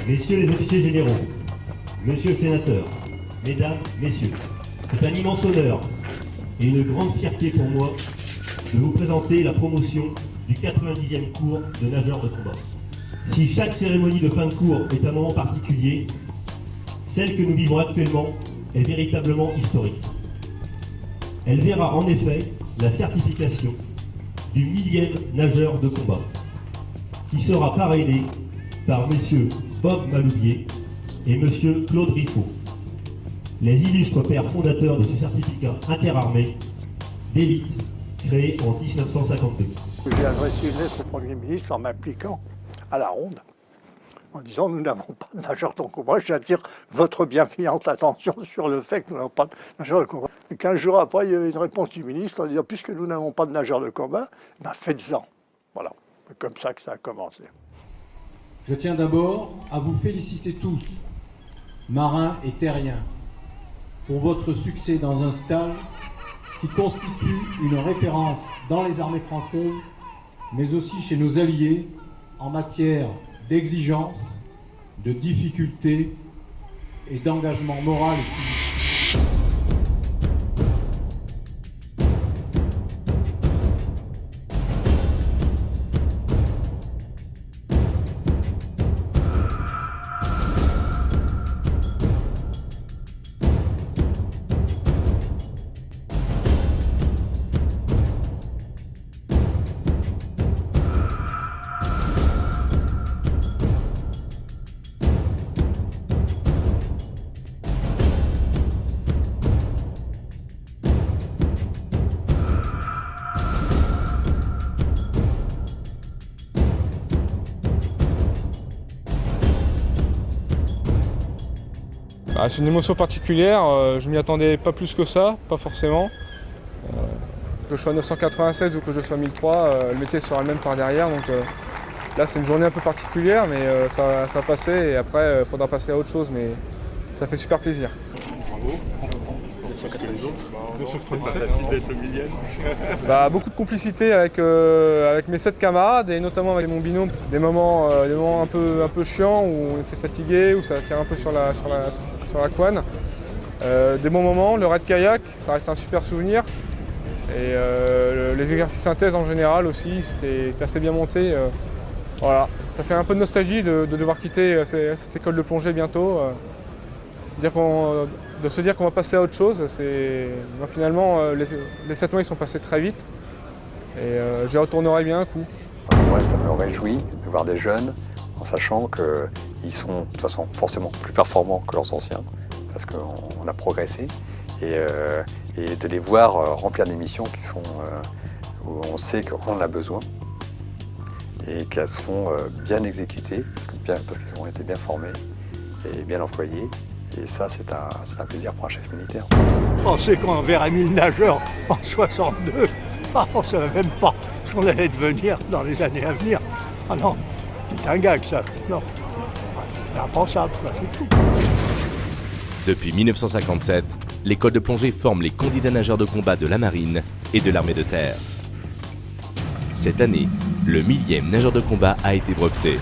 Messieurs les officiers généraux, Monsieur le sénateur, Mesdames, Messieurs, c'est un immense honneur et une grande fierté pour moi de vous présenter la promotion du 90e cours de nageurs de combat. Si chaque cérémonie de fin de cours est un moment particulier, celle que nous vivons actuellement est véritablement historique. Elle verra en effet la certification du 1000e nageur de combat, qui sera parrainé par messieurs Bob Maloubier et monsieur Claude Riffaut, les illustres pères fondateurs de ce certificat interarmé d'élite créé en 1952. J'ai adressé une lettre au Premier ministre en m'impliquant à la ronde, en disant nous n'avons pas de nageurs de combat. J'attire votre bienveillante attention sur le fait que nous n'avons pas de nageurs de combat. Et 15 jours après, il y avait une réponse du ministre en disant puisque nous n'avons pas de nageurs de combat, ben faites-en. Voilà, c'est comme ça que ça a commencé. Je tiens d'abord à vous féliciter tous, marins et terriens, pour votre succès dans un stage qui constitue une référence dans les armées françaises, mais aussi chez nos alliés en matière d'exigence, de difficulté et d'engagement moral et physique. C'est une émotion particulière, je m'y attendais pas plus que ça, pas forcément. Que je sois 996 ou que je sois 1003, le métier sera le même par derrière. Donc là c'est une journée un peu particulière, mais ça va passer et après il faudra passer à autre chose, mais ça fait super plaisir. Bravo. 997. Beaucoup de complicité avec mes 7 camarades et notamment avec mon binôme. Des moments un peu chiants où on était fatigué, où ça tire un peu sur la couenne. Des bons moments, le raid kayak, ça reste un super souvenir. Et les exercices synthèse en général aussi, c'était assez bien monté. Voilà. Ça fait un peu de nostalgie de devoir quitter cette école de plongée bientôt. De se dire qu'on va passer à autre chose, finalement les 7 mois ils sont passés très vite et j'y retournerai bien un coup. Moi ça me réjouit de voir des jeunes en sachant qu'ils sont de toute façon forcément plus performants que leurs anciens parce qu'on a progressé et de les voir remplir des missions qui sont où on sait qu'on en a besoin et qu'elles seront bien exécutées parce qu'ils ont été bien formés et bien employés. Et ça, c'est un plaisir pour un chef militaire. Penser qu'on verrait 1000 nageurs en 62, on ne savait même pas ce qu'on allait devenir dans les années à venir. Ah non, c'est un gag ça. Non, c'est impensable, c'est tout. Depuis 1957, l'école de plongée forme les candidats nageurs de combat de la marine et de l'armée de terre. Cette année, le 1000e nageur de combat a été breveté.